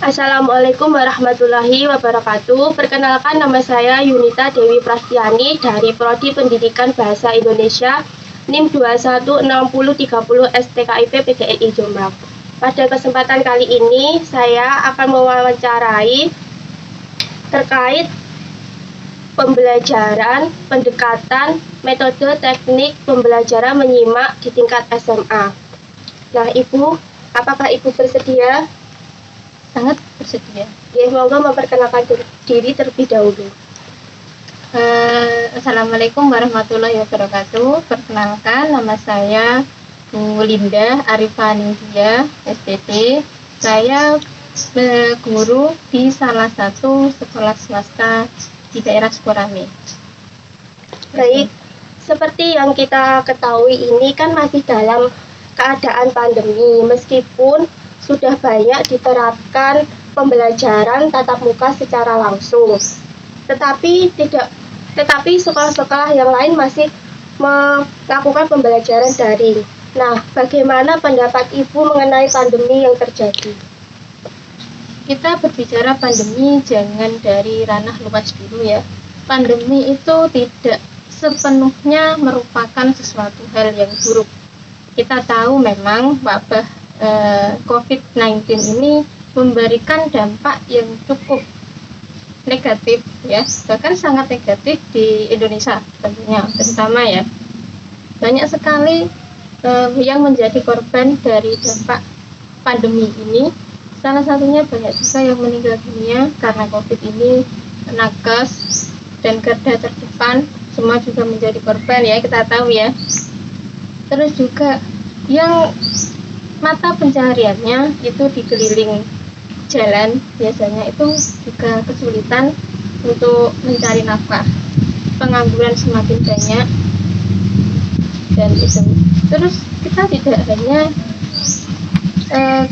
Assalamualaikum warahmatullahi wabarakatuh. Perkenalkan, nama saya Yunita Dewi Prastiani dari Prodi Pendidikan Bahasa Indonesia NIM 216030 STKIP PGRI Jombang. Pada kesempatan kali ini saya akan mewawancarai terkait pembelajaran, pendekatan, metode teknik pembelajaran menyimak di tingkat SMA. Nah, Ibu, apakah Ibu bersedia? Sangat bersedia. Ya, semoga memperkenalkan diri terlebih dahulu. Assalamualaikum warahmatullahi wabarakatuh. Perkenalkan, nama saya Bu Linda Arifanindia, SPT. Saya guru di salah satu sekolah swasta di daerah Sukorame. Baik, seperti yang kita ketahui ini kan masih dalam keadaan pandemi, meskipun sudah banyak diterapkan pembelajaran tatap muka secara langsung. Tetapi sekolah-sekolah yang lain masih melakukan pembelajaran daring. Nah, bagaimana pendapat Ibu mengenai pandemi yang terjadi? Kita berbicara pandemi jangan dari ranah luas dulu ya. Pandemi itu tidak sepenuhnya merupakan sesuatu hal yang buruk. Kita tahu memang wabah COVID-19 ini memberikan dampak yang cukup negatif ya, bahkan sangat negatif di Indonesia tentunya, terutama ya. Banyak sekali yang menjadi korban dari dampak pandemi ini. Salah satunya banyak juga yang meninggal dunia karena COVID ini. Nakes dan garda terdepan semua juga menjadi korban ya, kita tahu ya. Terus juga yang mata pencahariannya itu dikeliling jalan, biasanya itu juga kesulitan untuk mencari nafkah. Pengangguran semakin banyak dan itu. Terus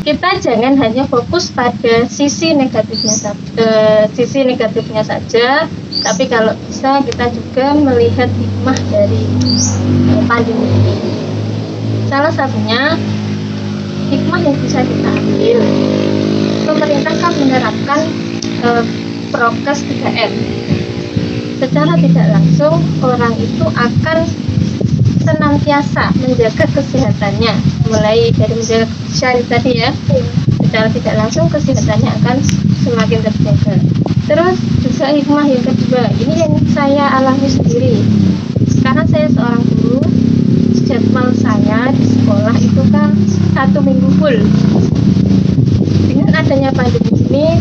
kita jangan hanya fokus pada sisi negatifnya saja, tapi kalau bisa kita juga melihat hikmah dari pandemi ini. Salah satunya hikmah yang bisa kita ambil, pemerintah kan menerapkan prokes 3M. Secara tidak langsung orang itu akan senantiasa menjaga kesehatannya, mulai dari menjaga kebersihan tadi ya. Secara tidak langsung kesehatannya akan semakin terjaga. Terus juga hikmah yang kedua, ini yang saya alami sendiri karena saya seorang guru. Jadwal saya di sekolah itu kan 1 minggu full. Dengan adanya pandemi ini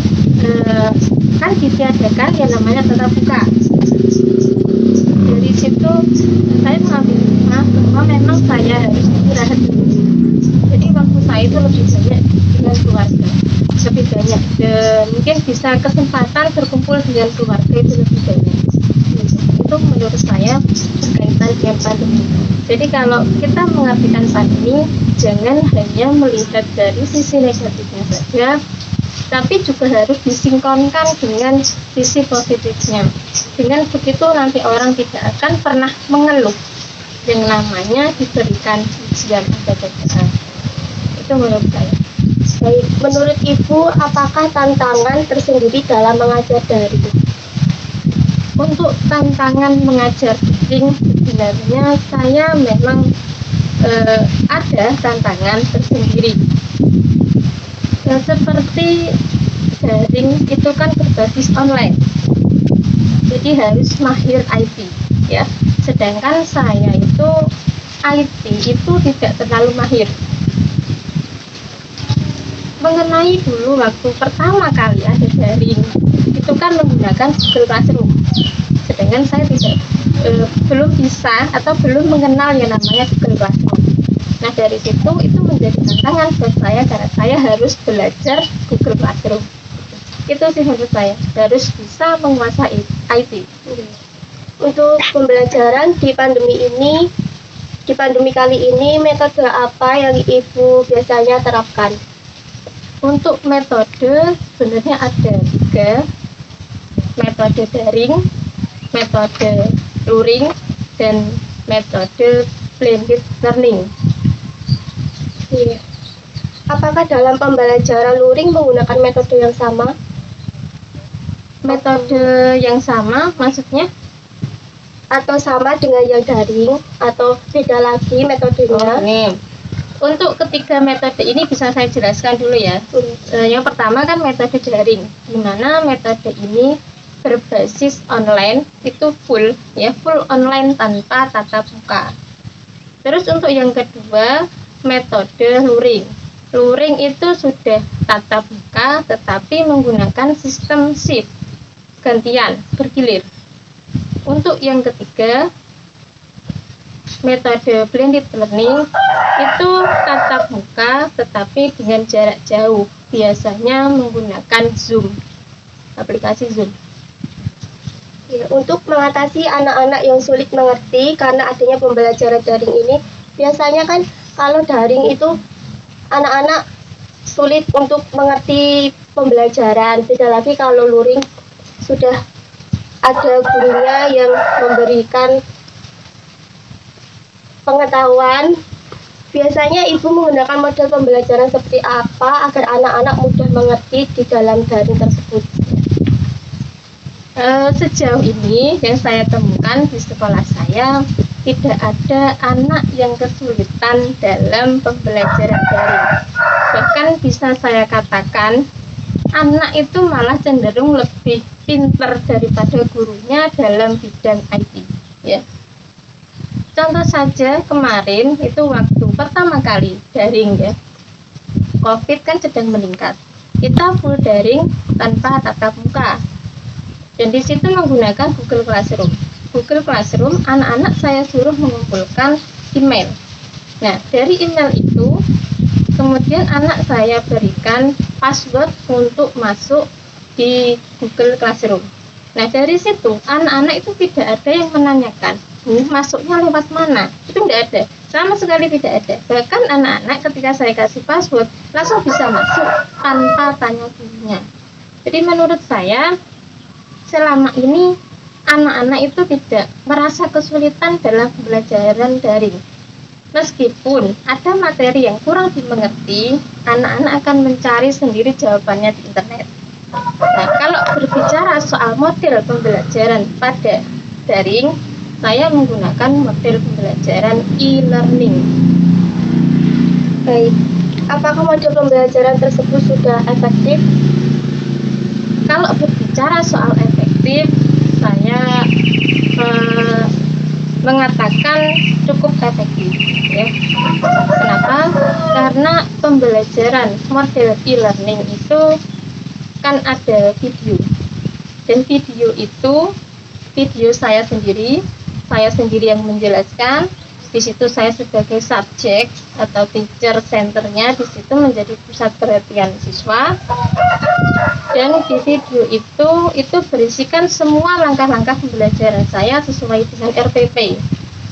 kan ditiadakan yang namanya tatap muka. Dari situ saya mengambil hikmah bahwa memang saya harus istirahat dulu. Jadi waktu saya itu lebih banyak dengan keluarga, lebih banyak, dan mungkin bisa kesempatan berkumpul dengan keluarga itu lebih banyak. Itu menurut saya berkaitan dengan pandemi. Jadi kalau kita mengartikan pandemi, jangan hanya melihat dari sisi negatifnya saja, tapi juga harus disinkronkan dengan sisi positifnya. Dengan begitu nanti orang tidak akan pernah mengeluh yang namanya diberikan ujian atau cobaan. Itu menurut saya. Baik, menurut Ibu, apakah tantangan tersendiri dalam mengajar daring? Untuk tantangan mengajar daring, sebenarnya saya memang ada tantangan tersendiri. Seperti daring itu kan berbasis online, jadi harus mahir IT ya. Sedangkan saya itu IT itu tidak terlalu mahir. Mengenai dulu waktu pertama kali ada daring, itu kan menggunakan Google Classroom. Sedangkan saya belum bisa atau belum mengenal yang namanya Google Classroom. Nah, dari situ itu menjadi tantangan buat saya karena saya harus belajar Google Classroom. Itu sih menurut saya, harus bisa menguasai IT. Untuk pembelajaran di pandemi kali ini, metode apa yang Ibu biasanya terapkan? Untuk metode sebenarnya ada 3, metode daring, metode luring, dan metode blended learning. Apakah dalam pembelajaran luring menggunakan metode yang sama? Metode yang sama maksudnya? Atau sama dengan yang daring? Atau beda lagi metodenya? Nih. Untuk ketiga metode ini bisa saya jelaskan dulu ya. Yang pertama kan metode daring, di mana metode ini berbasis online, itu full online tanpa tatap muka. Terus untuk yang kedua, metode luring. Luring itu sudah tatap muka tetapi menggunakan sistem shift, gantian, bergilir. Untuk yang ketiga, metode blended learning itu tatap muka tetapi dengan jarak jauh, biasanya menggunakan Zoom, aplikasi Zoom. Ya, untuk mengatasi anak-anak yang sulit mengerti karena adanya pembelajaran daring ini, biasanya kan kalau daring itu anak-anak sulit untuk mengerti pembelajaran. Beda lagi kalau luring sudah ada gurunya yang memberikan pengetahuan. Biasanya ibu menggunakan model pembelajaran seperti apa agar anak-anak mudah mengerti di dalam daring tersebut? Sejauh ini yang saya temukan di sekolah saya, tidak ada anak yang kesulitan dalam pembelajaran daring. Bahkan bisa saya katakan anak itu malah cenderung lebih pintar daripada gurunya dalam bidang IT ya. Contoh saja kemarin itu waktu pertama kali daring ya, COVID kan sedang meningkat, kita full daring tanpa tatap muka. Dan di situ menggunakan Google Classroom. Google Classroom, anak-anak saya suruh mengumpulkan email. Nah, dari email itu, kemudian anak saya berikan password untuk masuk di Google Classroom. Nah, dari situ, anak-anak itu tidak ada yang menanyakan, masuknya lewat mana? Itu tidak ada. Sama sekali tidak ada. Bahkan anak-anak ketika saya kasih password, langsung bisa masuk tanpa tanya gurunya. Jadi menurut saya, selama ini anak-anak itu tidak merasa kesulitan dalam pembelajaran daring. Meskipun ada materi yang kurang dimengerti, anak-anak akan mencari sendiri jawabannya di internet. Nah, kalau berbicara soal model pembelajaran pada daring, saya menggunakan model pembelajaran e-learning. Baik, apakah model pembelajaran tersebut sudah efektif? Kalau berbicara soal efektif, saya mengatakan cukup efektif ya. Kenapa? Karena pembelajaran model e-learning itu kan ada video, dan video itu video saya sendiri yang menjelaskan. Di situ saya sebagai subjek atau teacher centernya, di situ menjadi pusat perhatian siswa. Dan di video itu berisikan semua langkah-langkah pembelajaran saya sesuai dengan RPP.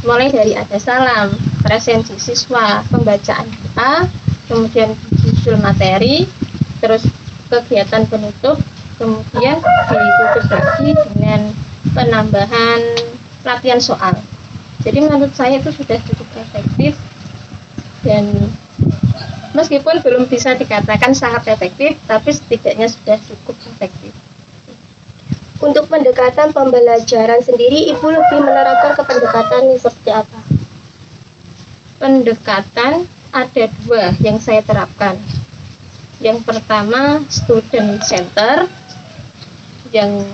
Mulai dari ada salam, presensi siswa, pembacaan doa, kemudian judul materi, terus kegiatan penutup, kemudian ditutup lagi dengan penambahan latihan soal. Jadi menurut saya itu sudah cukup efektif, dan meskipun belum bisa dikatakan sangat efektif, tapi setidaknya sudah cukup efektif. Untuk pendekatan pembelajaran sendiri, ibu lebih menerapkan ke pendekatan seperti apa? Pendekatan ada dua yang saya terapkan. Yang pertama student center, yang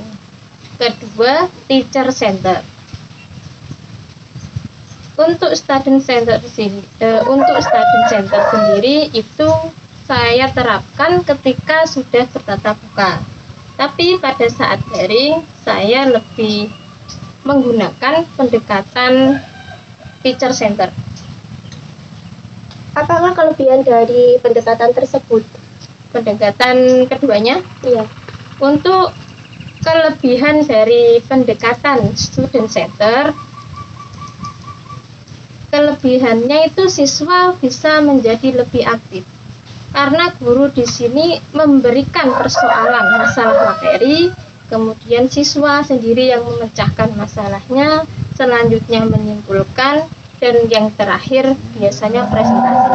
kedua teacher center. Untuk student center sendiri itu saya terapkan ketika sudah bertatap muka. Tapi pada saat daring saya lebih menggunakan pendekatan teacher center. Apakah kelebihan dari pendekatan tersebut? Pendekatan keduanya? Iya. Untuk kelebihan dari pendekatan student center, kelebihannya itu siswa bisa menjadi lebih aktif karena guru di sini memberikan persoalan masalah materi, kemudian siswa sendiri yang memecahkan masalahnya, selanjutnya menyimpulkan, dan yang terakhir biasanya presentasi.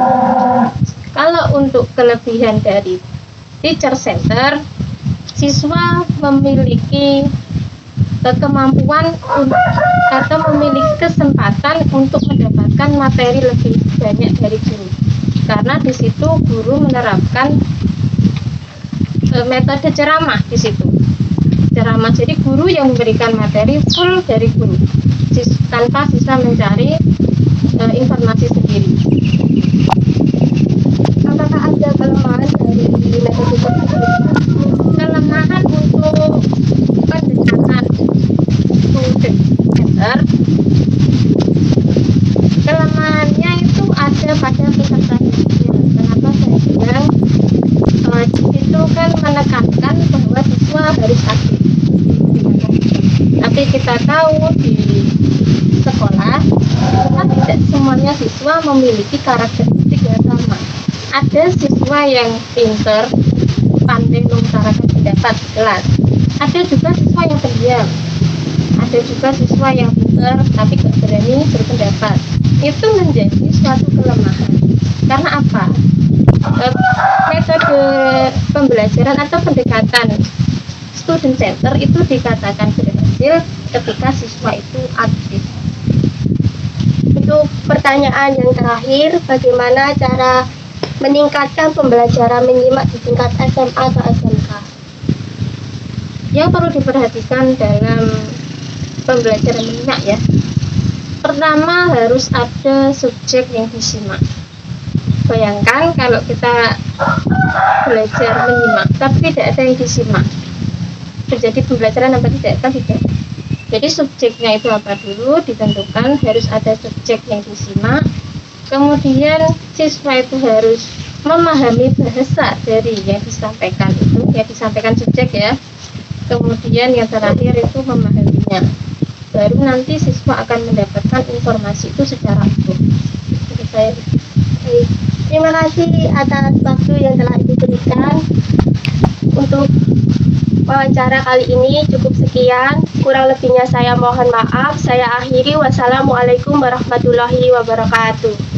Kalau untuk kelebihan dari teacher center, siswa memiliki kemampuan atau memiliki kesempatan untuk mendapatkan materi lebih banyak dari guru, karena di situ guru menerapkan metode ceramah di situ. Ceramah, jadi guru yang memberikan materi full dari guru tanpa siswa mencari informasi sendiri. Apakah ada kelemahan dari metode tersebut? Kelemahan untuk pendekatan student center, kelemahannya itu ada pada peserta didik. Kenapa saya bilang di situ kan menekankan bahwa siswa harus aktif. Tapi kita tahu di sekolah tidak semuanya siswa memiliki karakteristik yang sama. Ada siswa yang pintar, pandai mengutarakan pendapat di kelas. Ada juga siswa yang pendiam. Ada juga siswa yang pintar tapi tidak berani berpendapat. Itu menjadi suatu kelemahan. Karena apa? Metode pembelajaran atau pendekatan student center itu dikatakan berhasil ketika siswa itu aktif. Untuk pertanyaan yang terakhir, bagaimana cara meningkatkan pembelajaran menyimak di tingkat SMA atau SMK? Yang perlu diperhatikan dalam pembelajaran menyimak ya, pertama harus ada subjek yang disimak. Bayangkan kalau kita belajar menyimak tapi tidak ada yang disimak, terjadi pembelajaran apa tidak? Kan tidak. Jadi subjeknya itu apa dulu ditentukan, harus ada subjek yang disimak. Kemudian siswa itu harus memahami bahasa dari yang disampaikan itu, yang disampaikan subjek ya. Kemudian yang terakhir itu memahaminya. Baru nanti siswa akan mendapatkan informasi itu secara utuh. Jadi saya Terima kasih atas waktu yang telah Ibu berikan. Untuk wawancara kali ini cukup sekian. Kurang lebihnya saya mohon maaf. Saya akhiri. Wassalamualaikum warahmatullahi wabarakatuh.